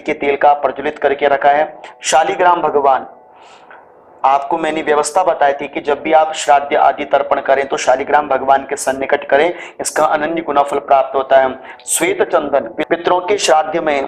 के तेल का प्रज्वलित करके रखा है। शालिग्राम भगवान, आपको मैंने व्यवस्था बताई थी कि जब भी आप श्राद्ध आदि तर्पण करें तो शालिग्राम भगवान के सन्निकट करें, इसका अनन्य गुना फल प्राप्त होता है। श्वेत चंदन, पितरों के श्राद्ध में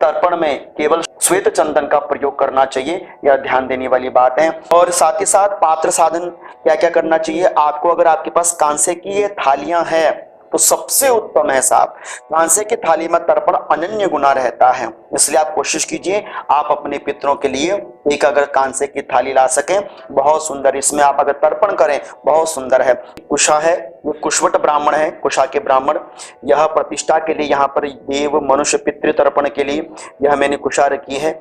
तर्पण में केवल श्वेत चंदन का प्रयोग करना चाहिए, यह ध्यान देने वाली बात है। और साथ ही साथ पात्र साधन क्या क्या करना चाहिए आपको, अगर आपके पास कांसे की ये थालियां हैं तो सबसे उत्तम है साहब, कांसे की थाली में तर्पण अनन्य गुना रहता है, इसलिए आप कोशिश कीजिए आप अपने पितरों के लिए एक अगर कांसे की थाली ला सकें, बहुत सुंदर, इसमें आप अगर तर्पण करें बहुत सुंदर है। कुशा है, वो कुशवट ब्राह्मण है, कुशा के ब्राह्मण, यह प्रतिष्ठा के लिए यहाँ पर देव मनुष्य पितृ तर्पण के लिए यह मैंने कुशा रखी है।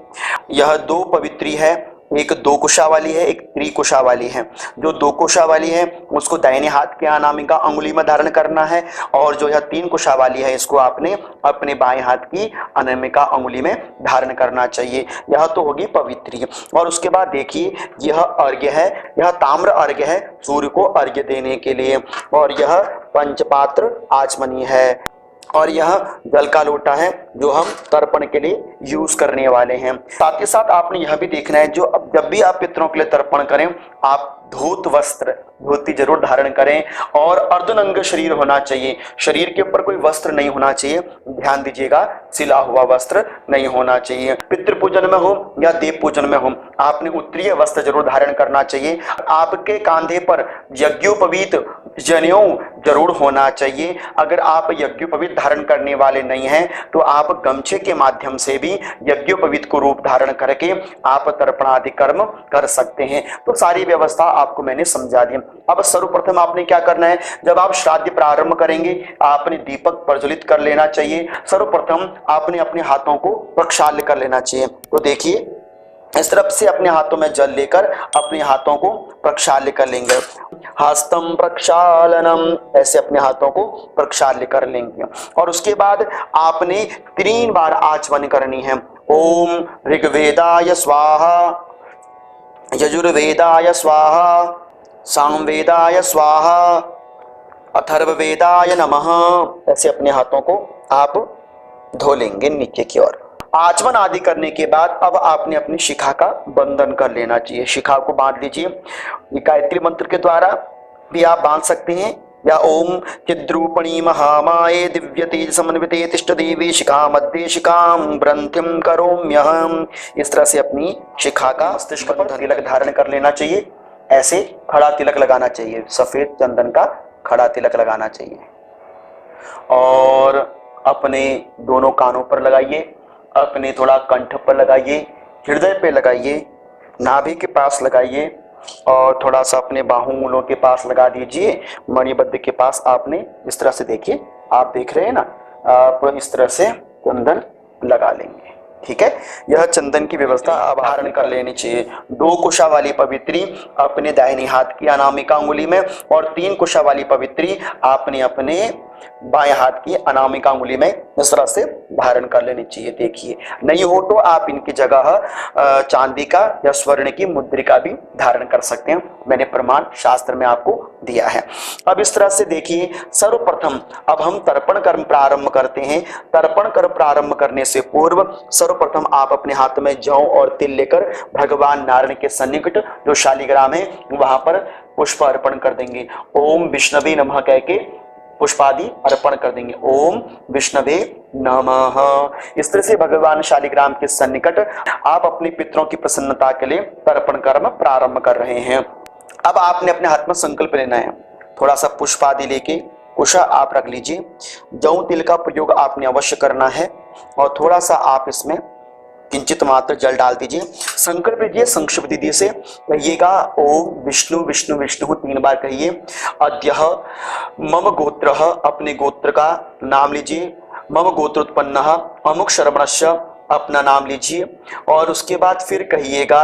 यह दो पवित्री है, एक दो कुशा वाली है, एक त्रिकुशा वाली है। जो दो कुशा वाली है उसको दाहिने हाथ के अनामिका अंगुली में धारण करना है, और जो यह तीन कुशा वाली है इसको आपने अपने बाएं हाथ की अनामिका अंगुली में धारण करना चाहिए। यह तो होगी पवित्री। और उसके बाद देखिए यह अर्घ्य है, यह ताम्र अर्घ्य है सूर्य को अर्घ्य देने के लिए, और यह पंचपात्र आचमनी है, और यह जल का लोटा है जो हम तर्पण के लिए यूज करने वाले हैं। साथ ही साथ आपने यह भी देखना है, जो अब जब भी आप पितरों के लिए तर्पण करें आप धोत वस्त्र, धोती जरूर धारण करें, और अर्धनंग शरीर होना चाहिए, शरीर के ऊपर कोई वस्त्र नहीं होना चाहिए, ध्यान दीजिएगा, सिला हुआ वस्त्र नहीं होना चाहिए। पितृ पूजन में हो या देव पूजन में हो आपने उत्तरीय वस्त्र जरूर धारण करना चाहिए। आपके कांधे पर यज्ञोपवीत जनेऊ जरूर होना चाहिए। अगर आप यज्ञोपवीत धारण करने वाले नहीं हैं तो आप गमछे के माध्यम से भी यज्ञोपवीत को रूप धारण करके आप तर्पणादि कर्म कर सकते हैं। तो सारी व्यवस्था आपको मैंने समझा दी। अब सर्वप्रथम आपने क्या करना है, जब आप श्राद्ध प्रारंभ करेंगे आपने दीपक प्रज्वलित कर लेना चाहिए। सर्वप्रथम आपने अपने हाथों को प्रक्षाल्य कर लेना चाहिए। तो देखिए इस तरफ से अपने हाथों में जल लेकर अपने हाथों को प्रक्षाल्य कर लेंगे, हस्तम प्रक्षालनम, ऐसे अपने हाथों को प्रक्षाल्य कर लेंगे। और उसके बाद आपने 3 बार आचमन करनी है। ओम ऋग्वेदाय स्वाहा, यजुर्वेदाय स्वाहा, सामवेदाय स्वाहा, अथर्ववेदाय नमः, ऐसे अपने हाथों को आप धो लेंगे नीचे की ओर। आचमन आदि करने के बाद अब आपने अपनी शिखा का बंधन कर लेना चाहिए। शिखा को बांध लीजिए, गायत्री मंत्र के द्वारा भी आप बांध सकते हैं, या ओम चिद्रूपणी महामाये दिव्य तेज समन्विते तिष्ठ देवी शिखा मध्य शिखाम ग्रंथिम करोम्यहम, इस तरह से अपनी शिखा का मस्तिष्क पर तिलक धारण कर लेना चाहिए। ऐसे खड़ा तिलक लगाना चाहिए, सफेद चंदन का खड़ा तिलक लगाना चाहिए, और अपने दोनों कानों पर लगाइए, अपने थोड़ा कंठ पर लगाइए, हृदय पे लगाइए, नाभि के पास लगाइए, और थोड़ा सा अपने बाहुमूलों के पास लगा दीजिए, मणिबद्ध के पास आपने इस तरह से, देखिए आप देख रहे हैं ना, आप इस तरह से चंदन लगा लेंगे। ठीक है, यह चंदन की व्यवस्था आप धारण कर लेनी चाहिए। 2 कुशा वाली पवित्री अपने दाहिनी हाथ की अनामिका अंगुली में, और 3 कुशा वाली पवित्री आपने अपने बाएं हाथ की अनामिका अंगुली में इस तरह से धारण कर लेनी चाहिए। देखिए नहीं हो तो आप इनकी जगह चांदी का या स्वर्ण की मुद्रिका भी धारण कर सकते हैं, मैंने प्रमाण शास्त्र में आपको दिया है। अब इस तरह से देखिए, सर्वप्रथम अब हम तर्पण कर्म प्रारंभ करते हैं। तर्पण कर्म प्रारंभ करने से पूर्व सर्वप्रथम आप अपने हाथ में जौ और तिल लेकर भगवान नारायण के सन्निकट जो शालिग्राम है वहां पर पुष्प अर्पण कर देंगे। ओम विष्णवे नमः कह के पुष्पादि अर्पण कर देंगे। ओम विष्णवे नमः। इस तरह से भगवान शालिग्राम के सन्निकट आप अपने पितरों की प्रसन्नता के लिए तर्पण कर्म प्रारंभ कर रहे हैं। अब आपने अपने हाथ में संकल्प लेना है, थोड़ा सा पुष्पादि लेके कुशा आप रख लीजिए। जौ तिल का प्रयोग आपने अवश्य करना है, और थोड़ा सा आप इसमें किंचित मात्र जल डाल दीजिए। संकल्प लीजिए, संक्षिप्त विधि से कहिएगा ओम विष्णु विष्णु विष्णु 3 बार कहिए। अद्यः मम गोत्र, अपने गोत्र का नाम लीजिए। मम गोत्रोत्पन्नः अमुक श्रवणस्य, अपना नाम लीजिए, और उसके बाद फिर कहिएगा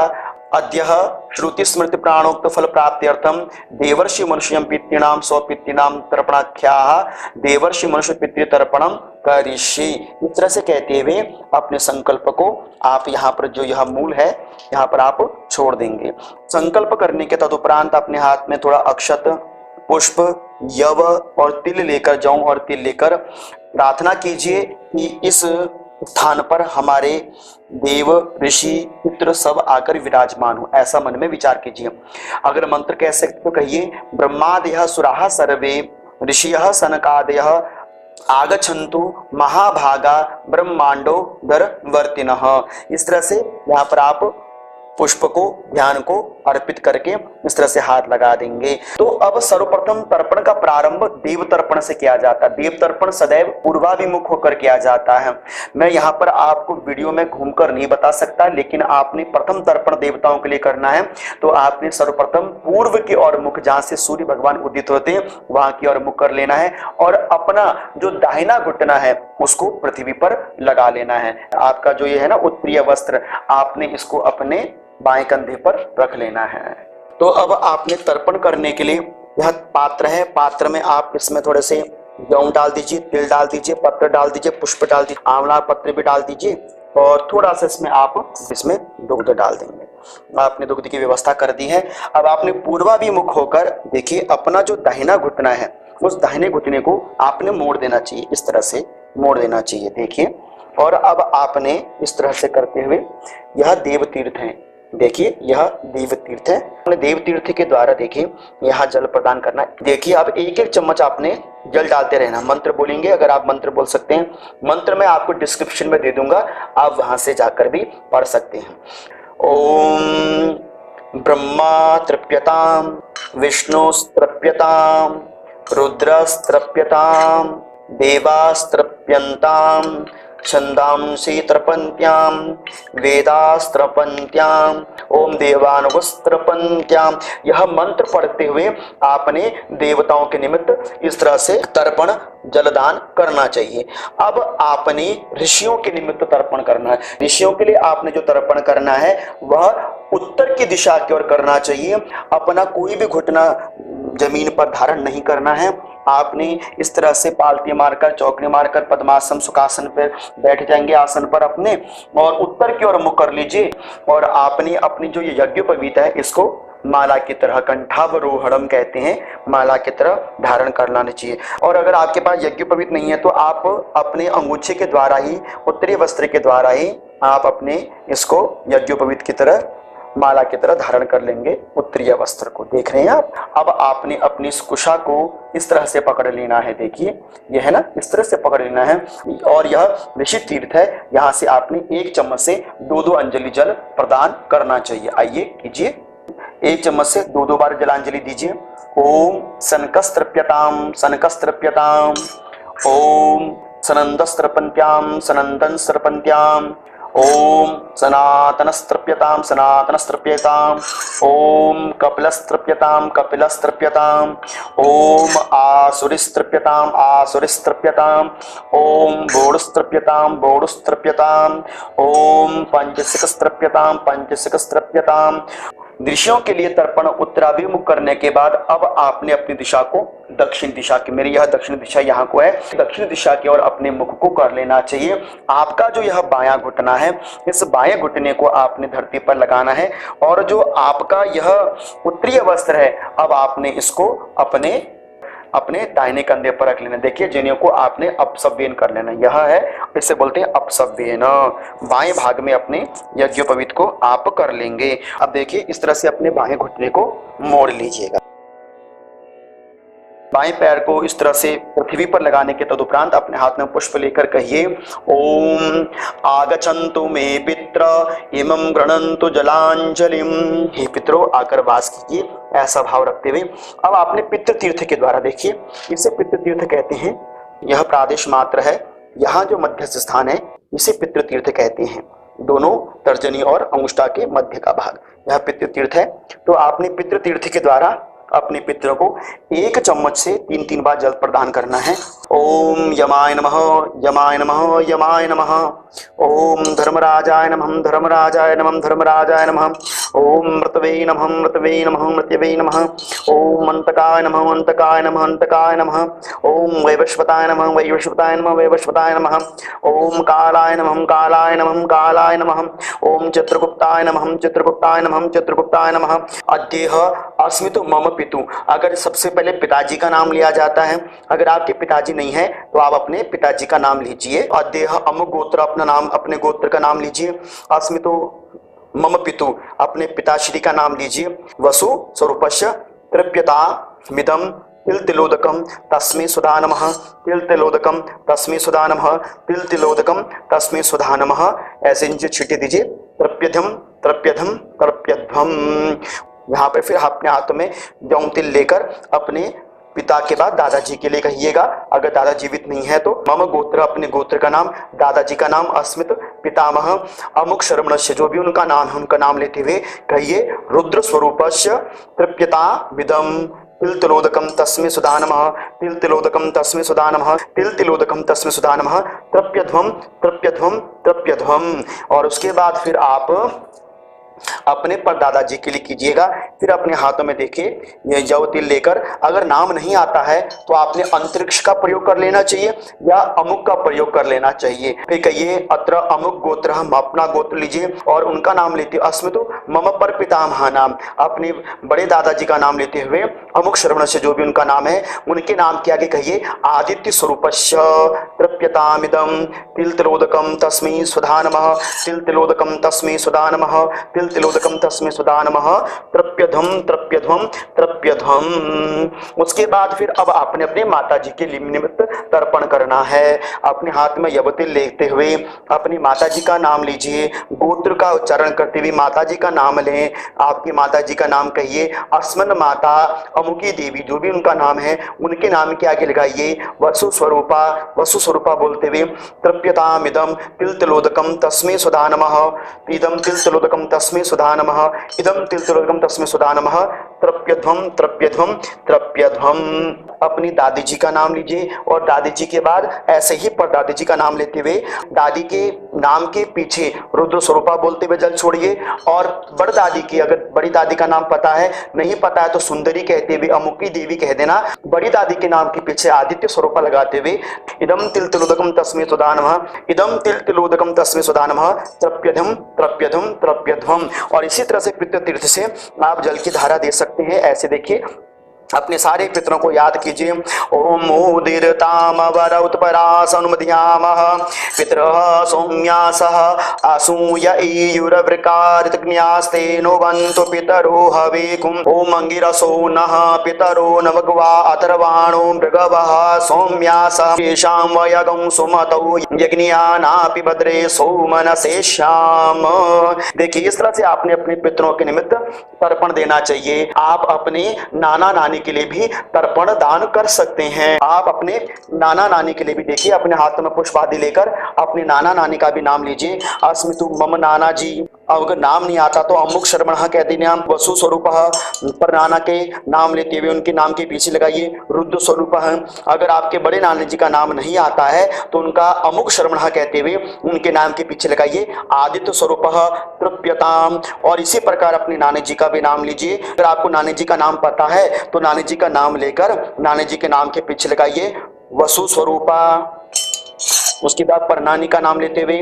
अद्यः श्रुति स्मृति प्राणोक्त फल प्राप्त्यर्थम देवर्षि मनुष्यम पितॄणाम स्वपितॄणाम तर्पणाख्याः देवर्षि मनुष्य पितृ तर्पणम करिष्ये। इस तरह से कहते हुए अपने संकल्प को आप यहाँ पर जो यह मूल है यहाँ पर आप छोड़ देंगे। संकल्प करने के तदुपरांत अपने हाथ में थोड़ा अक्षत, पुष्प, यव और तिल लेकर, जौ और तिल लेकर प्रार्थना कीजिए कि इस स्थान पर हमारे देव ऋषि पितृ सब आकर विराजमान हो, ऐसा मन में विचार कीजिए। अगर मंत्र कह सकते तो कहिए ब्रह्मादयः सुराः सर्वे ऋषयः सनकादयः आगच्छन्तु महाभागा ब्रह्मांडो दरवर्तिनः। इस तरह से यहाँ पर आप पुष्प को ध्यान को अर्पित करके इस तरह से हाथ लगा देंगे। तो अब सर्वप्रथम तर्पण का प्रारंभ देव तर्पण से किया जाता है। देव तर्पण सदैव पूर्वाभिमुख होकर किया जाता है। मैं यहाँ पर आपको वीडियो में घूमकर नहीं बता सकता, लेकिन आपने प्रथम तर्पण देवताओं के लिए करना है तो आपने सर्वप्रथम पूर्व की ओर मुख, जहां से सूर्य भगवान उदित होते हैं वहां की ओर मुख कर लेना है और अपना जो दाहिना घुटना है उसको पृथ्वी पर लगा लेना है। आपका जो ये है ना उत्प्रिय वस्त्र, आपने इसको अपने बाएं कंधे पर रख लेना है। तो अब आपने तर्पण करने के लिए यह पात्र है, पात्र में आप इसमें थोड़े से गेहूं डाल दीजिए, तिल डाल दीजिए, पत्र डाल दीजिए, पुष्प डाल दीजिए, आंवला पत्र भी डाल दीजिए और थोड़ा सा इसमें दुग्ध डाल देंगे। आपने दुग्ध की व्यवस्था कर दी है। अब आपने पूर्वाभिमुख होकर देखिए अपना जो दाहिना घुटना है उस दाहिने घुटने को आपने मोड़ देना चाहिए, इस तरह से मोड़ देना चाहिए, देखिए। और अब आपने इस तरह से करते हुए, यह देव तीर्थ है, देखिए यह देव तीर्थ है, अपने देव तीर्थ के द्वारा देखिए यहाँ जल प्रदान करना है। देखिए अब एक एक चम्मच आपने जल डालते रहना। मंत्र बोलेंगे, अगर आप मंत्र बोल सकते हैं, मंत्र मैं आपको डिस्क्रिप्शन में दे दूंगा, आप वहां से जाकर भी पढ़ सकते हैं। ओम ब्रह्मा तृप्यताम, विष्णुस्तृप्यताम, रुद्रस्तृप्यताम, देवास्तृप्यन्ताम, छंदांसि तृपन्त्याम, वेदास्त्रपन्त्याम, ओम देवानुस्त्रपन्त्याम। यह मंत्र पढ़ते हुए आपने देवताओं के निमित्त इस तरह से तर्पण जलदान करना चाहिए। अब आपने ऋषियों के निमित्त तर्पण करना है। ऋषियों के लिए आपने जो तर्पण करना है वह उत्तर की दिशा की ओर करना चाहिए। अपना कोई भी घुटना जमीन पर धारण नहीं करना है। आपने इस तरह से पालती मारकर, चौकड़ी मारकर पद्मासन सुखासन पर बैठ जाएंगे आसन पर अपने, और उत्तर की ओर मुख कर लीजिए। और आपने अपनी जो ये यज्ञोपवीत है इसको माला की तरह, कंठावरोहणम कहते हैं, माला की तरह धारण कर लाना चाहिए। और अगर आपके पास यज्ञोपवीत नहीं है तो आप अपने अंगूछे के द्वारा ही, उत्तरी वस्त्र के द्वारा ही आप अपने इसको यज्ञोपवीत की तरह, माला की तरह धारण कर लेंगे उत्तरीय वस्त्र को। देख रहे हैं आप। अब आपने अपनी इस कुशा को इस तरह से पकड़ लेना है, देखिए यह है ना, इस तरह से पकड़ लेना है। और यह ऋषि तीर्थ है, यहाँ से आपने एक चम्मच से 2-2 अंजलि जल प्रदान करना चाहिए। आइए कीजिए, एक चम्मच से 2-2 बार जलांजलि दीजिए। ओम सनकस्तृप्यताम, सनकस्तृप्यताम, ओम सनंदस्त्रपन्त्याम, सनंदनस्त्रपन्त्याम, ओम सनातनस्त्रप्यताम, सनातनस्त्रप्यताम, ओम कपिलस्त्रप्यताम, कपिलस्त्रप्यताम, ओम आसुरिस्त्रप्यताम, आसुरिस्त्रप्यताम, ओम बोडुस्त्रप्यताम, बोडुस्त्रप्यताम, ओम पंचसिकस्त्रप्यताम, पंचसिकस्त्रप्यताम। ऋषियों के लिए तर्पण उत्तराभिमुख करने के बाद अब आपने अपनी दिशा को दक्षिण दिशा की, मेरी यह दक्षिण दिशा यहाँ को है, दक्षिण दिशा की ओर अपने मुख को कर लेना चाहिए। आपका जो यह बायां घुटना है, इस बाएं घुटने को आपने धरती पर लगाना है। और जो आपका यह उत्तरीय वस्त्र है, अब आपने इसको अपने दाहिने कंधे पर रख लेना। देखिए जनेऊ को आपने अपसव्यन कर लेना, यह है, इसे बोलते हैं अपसव्यन। बाएं भाग में अपने यज्ञोपवीत को आप कर लेंगे। अब देखिए इस तरह से अपने बाएं घुटने को मोड़ लीजिएगा। बाएं पैर को इस तरह से पृथ्वी पर लगाने के तदुपरांत अपने हाथ में पुष्प लेकर कहिए ओम आगच्छन्तु मे पित्र इमं गृह्णन्तु जलांजलिम। हे पितरों आकर वास कीजिए, ऐसा भाव रखते हुए अब आपने पितृ तीर्थ के द्वारा, देखिए इसे पितृ तीर्थ कहते हैं। यह प्रादेश मात्र है, यहाँ जो मध्यस्थ स्थान है इसे पितृ तीर्थ कहते हैं। दोनों तर्जनी और अंगुष्ठा के मध्य का भाग यह पितृ तीर्थ है। तो आपने पितृ तीर्थ के द्वारा अपने पितरों को 1 चम्मच से 3-3 बार जल प्रदान करना है। ओम यमाय नमः, यमाय नमः, यमाय नमः। ओम धर्मराजाय नमः, धर्मराजाय नमः, धर्मराजाय नमः। ओम मृतवे नमः मृतवे नमः मृत्यवे नमः। ओम अंतकाय नमः अंतकाय नमः अंतकाय नमः। ओम वैवस्वताय नमः वैवस्वताय नमः वैवस्वताय नमः। ओम कालाय नमः कालाय नमः कालाय नमः। ओम चित्रगुप्ताय नमः चित्रगुप्ताय नमः चित्रगुप्ताय नमः। अद्येह अस्मितु मम पितु, अगर सबसे पहले पिताजी का नाम लिया जाता है, अगर आपके पिताजी नहीं है तो आप अपने पिताजी का नाम लीजिए। अद्येह अमुक गोत्र, अपना नाम, अपने गोत्र का नाम लीजिए। अस्मितु मम पितु, अपने पिताश्री का नाम लीजिए। वसु स्वरूपस्य तृप्यता मिदम तिलतिलोदकम तस्मै सुधा नमः। तिलतिलोदकम तस्मै सुधा नमः। तिलतिलोदकम तस्मै सुधा नमः। ऐसे नीचे छींटे दीजिए। तृप्यधम तृप्यधम तृप्यध्वम। यहाँ पे फिर अपने हाथों में जौ तिल लेकर अपने पिता के बाद दादाजी के लिए कहिएगा। अगर दादा जीवित नहीं है तो मम गोत्र, अपने गोत्र का नाम, दादाजी का नाम अस्मित पितामह अमुक शर्मणस्य, जो भी उनका नाम है उनका नाम लेते हुए कहिए रुद्र स्वरूपस्य तृप्यता विदम तिलतिलोदकम तस्मै सुधा नमः। तिलतिलोदकम तस्मै सुधा नमः। तिलतिलोदकम तस्मै सुधा नमः। तृप्यध्वम तृप्यध्वम तृप्यध्वम। और उसके बाद फिर आप अपने परदादा जी के लिए कीजिएगा। फिर अपने हाथों में देखिए ये जव तिल लेकर, अगर नाम नहीं आता है तो आपने अंतरिक्ष का प्रयोग कर लेना चाहिए या अमुक का प्रयोग कर लेना चाहिए। फिर कहिए अत्र अमुक गोत्र, हम अपना गोत्र लीजिए और उनका नाम लेते अस्मितु मम पर पितामह नाम, अपने बड़े दादाजी का नाम लेते हुए अमुक श्रवण से जो भी उनका नाम है उनके नाम के आगे कहिए आदित्य स्वरूपस्य तृप्यतामिदम तिलतिलोदकम तस्मै सुधा नमः। तिलतिलोदकम तस्मै सुधा नमः। तिलतिलोदकम तस्मै सुधा नमः। तृप्यध्वम तृप्यध्वम तृप्यध्वम। उसके बाद फिर अब आपने अपने माता जी के निमित्त तर्पण करना है। अपने हाथ में यवतिल लेते हुए अपनी माता जी का नाम लीजिए। गोत्र का उच्चारण करते हुए माता जी का नाम लें। आपकी माता जी का नाम कहिए अस्मन माता अमुकी देवी, जो भी उनका नाम है उनके नाम के आगे लगाइए वसु स्वरूपा। वसु स्वरूपा बोलते हुए तृप्यतामिदम तिलतिलोदकम तस्मै सुधा नमः। इदम तिलतिलोदकम तस्मै सुधा नमः। इदम तिलतिलोदकम तस्मै सुधा नमः। तृप्यध्वम तृप्यध्वम तृप्यध्वम। अपनी दादी जी का नाम लीजिए और दादी जी के बाद ऐसे ही पर दादी जी का नाम लेते हुए दादी के नाम के पीछे रुद्र स्वरूपा बोलते हुए जल छोड़िए। और बड़ दादी की, अगर बड़ी दादी का नाम पता है, नहीं पता है तो सुंदरी कहते हुए अमुकी देवी कह देना। बड़ी दादी के नाम के पीछे आदित्य स्वरूपा लगाते हुए इदम तिलतिलोदकम तस्मै सुधा नमः। इदम तिलतिलोदकम तस्मै सुधा नमः। तृप्यध्वम तृप्यध्वम तृप्यध्वम। और इसी तरह से पितृ तीर्थ से आप जल की धारा दे सकते हैं। ऐसे देखिए अपने सारे पितरों को याद कीजिए। ओम उदीरतामवर उत्परासनुमध्यामः पितरः सौम्यासः असूय ईयुरवृकारितज्ञास्ते नुवन्तु पितरो हविकुम्। ओम अंगिरसो नः पितरो नवग्वा अथर्वाणो मृगवः सौम्यासः येषां वयगं सुमतौ यज्ञियानापि भद्रे सोमनसेष्याम। देखिए इस तरह से आपने अपने पितरों के निमित्त तर्पण देना चाहिए। आप अपने नाना नानी के लिए भी तर्पण दान कर सकते हैं। आप अपने नाना नानी के लिए भी देखिए अपने हाथ में पुष्प आदि लेकर अपने नाना नानी का भी नाम लीजिए। अस्मितु मम नाना जी। अगर नाम नहीं आता तो अमुक शर्मणः कह देना। वसु स्वरूपः पर नाना के नाम लेते हुए उनके नाम के पीछे लगाइए रुद्र स्वरूपः। अगर आपके बड़े नाना जी का नाम नहीं आता है तो उनका अमुक शर्मणः कहते हुए उनके नाम के पीछे लगाइए आदित्य स्वरूपः तृप्यताम। और इसी प्रकार अपने नानी जी का भी नाम लीजिए। अगर आपको नानी जी का नाम पता है तो नानी जी का नाम लेकर नानी जी के नाम के पीछे लगाइए वसु स्वरूपा। उसके बाद परनानी का नाम लेते हुए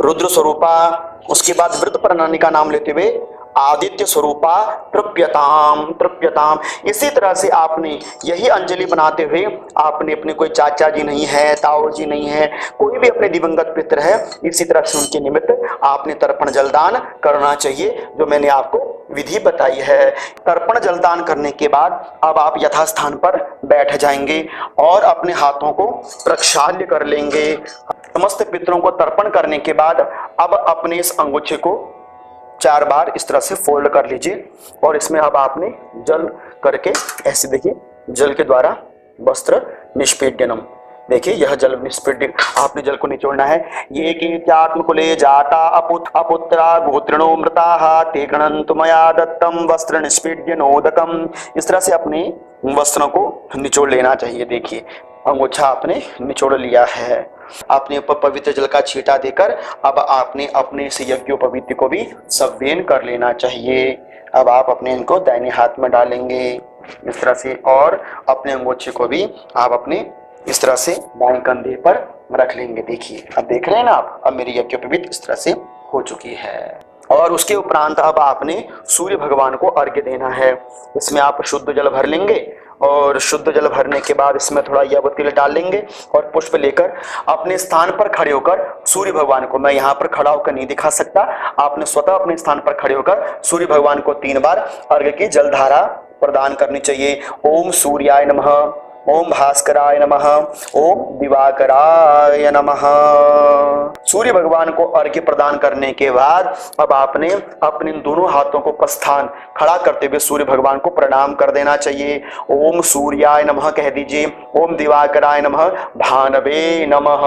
रुद्र स्वरूपा। उसके बाद वृद्ध परनानी का नाम लेते हुए आदित्य स्वरूपा तृप्यताम तृप्यताम। इसी तरह से आपने यही अंजलि बनाते हुए आपने अपने कोई चाचा जी नहीं है, ताऊ जी नहीं है, कोई भी अपने दिवंगत पितर है, इसी तरह से उनके निमित्त आपने तर्पण जलदान करना चाहिए जो मैंने आपको विधि बताई है। तर्पण जलदान करने के बाद अब आप यथास्थान पर बैठ जाएंगे और अपने हाथों को प्रक्षाल्य कर लेंगे। समस्त पितरों को तर्पण करने के बाद अब अपने इस अंगूठे को 4 बार इस तरह से फोल्ड कर लीजिए और इसमें अब आपने जल करके ऐसे देखिए जल के द्वारा वस्त्र निष्पीड्यनम। देखिए यह जल निष्पीड्य आपने जल को निचोड़ना है। ये कीत्यात्मकुले जाता अपुत्रा गोत्रिणो मृताः ते गृह्णन्तु मया दत्तम वस्त्र निष्पीड्यनोदकम। इस तरह से अपने वस्त्रों को निचोड़ लेना चाहिए। देखिए अंगूठा आपने निचोड़ लिया है अपने ऊपर पवित्र जल का छींटा देकर अब आपने अपने इस यज्ञोपवीत को भी संवेदन कर लेना चाहिए। अब आप अपने इनको दाहिने हाथ में डालेंगे इस तरह से, और अपने अंगोछे को भी आप अपने इस तरह से बाएं कंधे पर रख लेंगे। देखिए, अब देख रहे हैं ना आप, अब मेरी यज्ञोपवीत इस तरह से हो चुकी है। और उसके उपरांत अब आपने सूर्य भगवान को अर्घ्य देना है। इसमें आप शुद्ध जल भर लेंगे और शुद्ध जल भरने के बाद इसमें थोड़ा यव तिल डाल लेंगे और पुष्प लेकर अपने स्थान पर खड़े होकर सूर्य भगवान को, मैं यहाँ पर खड़ा होकर नहीं दिखा सकता, आपने स्वतः अपने स्थान पर खड़े होकर सूर्य भगवान को 3 बार अर्घ्य की जलधारा प्रदान करनी चाहिए। ओम सूर्याय नमः, ओम भास्कराय नमः, ओम दिवाकराय नमः। सूर्य भगवान को अर्घ्य प्रदान करने के बाद अब आपने अपने दोनों हाथों को प्रस्थान खड़ा करते हुए सूर्य भगवान को प्रणाम कर देना चाहिए। ओम सूर्याय नमः कह दीजिए, ओम दिवाकराय नमः, भानवे नमः।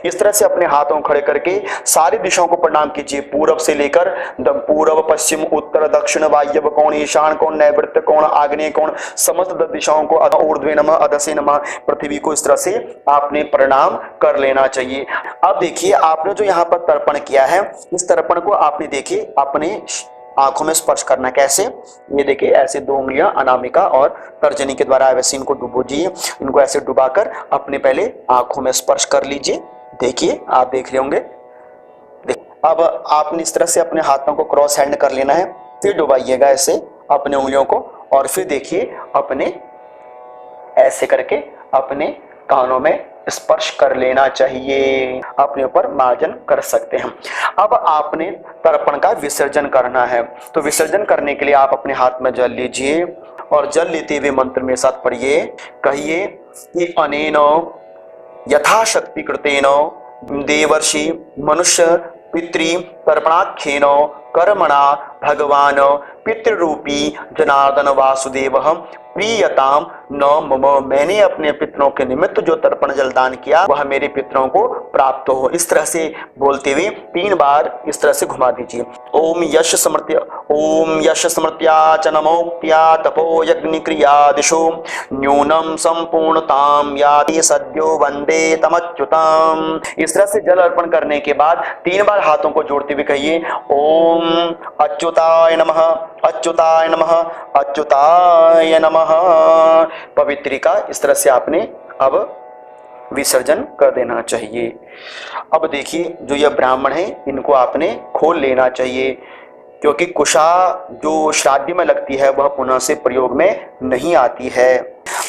इस तरह से अपने हाथों खड़े करके सारी दिशाओं को प्रणाम कीजिए, पूर्व से लेकर पूर्व, पश्चिम, उत्तर, दक्षिण, वायव्य कोण, ईशान कोण, नैऋत्य कोण, आग्नेय कोण, समस्त दिशाओं को ऊर्ध्वे नमः, अधसे नमः, पृथ्वी को इस तरह से आपने प्रणाम कर लेना चाहिए। अब देखिए, आपने जो यहाँ पर तर्पण किया है, इस तर्पण को आपने देखिए अपने आंखों में स्पर्श करना। कैसे? ये देखिए, ऐसे 2 उंगलियां अनामिका और तर्जनी के द्वारा वैसे इनको डुबोजिए, इनको ऐसे डुबाकर अपने पहले आंखों में स्पर्श कर लीजिए। देखिए, आप देख रहे होंगे। अब आपने इस तरह से अपने हाथों को क्रॉस हैंड कर लेना है, फिर डुबाइएगा ऐसे अपने उंगलियों को, और फिर देखिए अपने ऐसे करके अपने कानों में स्पर्श कर लेना चाहिए। अपने ऊपर मार्जन कर सकते हैं। अब आपने तर्पण का विसर्जन करना है, तो विसर्जन करने के लिए आप अपने हाथ में जल लीजिए और जल लेते हुए मंत्र में साथ पढ़िए, कहिए कि अनेन यथाशक्ति कृतेन देवर्षि मनुष्य पितृ तर्पणाख्येन कर्मणा भगवान पितृरूपी जनार्दन वासुदेव प्रियताम न मम। मैंने अपने पितरों के निमित्त जो तर्पण जल दान किया वह मेरे पितरों को प्राप्त हो। इस तरह से बोलते हुए 3 बार इस तरह से घुमा दीजिए। ओम यश स्मृत्य, ओम यश स्मृत्या च नमोक्त्या तपो यज्ञ क्रिया दिशो न्यूनम संपूर्णताम याति सद्यो वंदे तमच्युताम। इस तरह से जल अर्पण करने के बाद 3 बार हाथों को जोड़ते हुए कहिए, ओम अच्युताय नमः, अच्युताय नमः, अच्युताय नमः। पवित्रिका इस तरह से आपने अब विसर्जन कर देना चाहिए। अब देखिए, जो यह ब्राह्मण है इनको आपने खोल लेना चाहिए, क्योंकि कुशा जो श्राद्ध में लगती है वह पुनः से प्रयोग में नहीं आती है।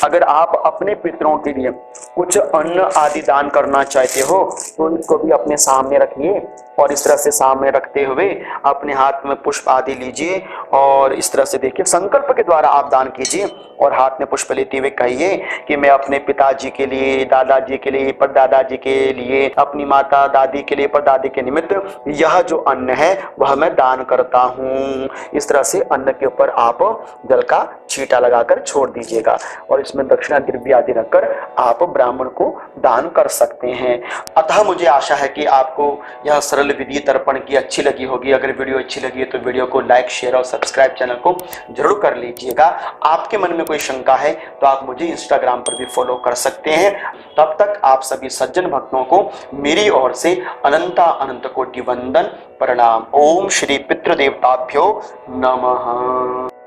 अगर आप अपने पितरों के लिए कुछ अन्न आदि दान करना चाहते हो तो इसको भी अपने सामने रखिए और इस तरह से सामने रखते हुए अपने हाथ में पुष्प आदि लीजिए और इस तरह से देखिए संकल्प के द्वारा आप दान कीजिए और हाथ में पुष्प लेते हुए कहिए कि मैं अपने पिताजी के लिए, दादाजी के लिए, परदादाजी के लिए, अपनी माता दादी के लिए, परदादी के निमित्त यह जो अन्न है वह मैं दान करता हूँ। इस तरह से अन्न के ऊपर आप जल का छींटा लगाकर छोड़ दीजिएगा और इसमें दक्षिणा द्रव्य आदि रखकर आप ब्राह्मण को दान कर सकते हैं। अतः मुझे आशा है कि आपको यह सरल विधि तर्पण की अच्छी लगी होगी। अगर वीडियो अच्छी लगी है तो वीडियो को लाइक, शेयर और सब्सक्राइब चैनल को जरूर कर लीजिएगा। आपके मन में कोई शंका है तो आप मुझे इंस्टाग्राम पर भी फॉलो कर सकते हैं। तब तक आप सभी सज्जन भक्तों को मेरी ओर से अनंता अनंत कोटि वंदन प्रणाम। ओम श्री पितृदेवताभ्यो नमः।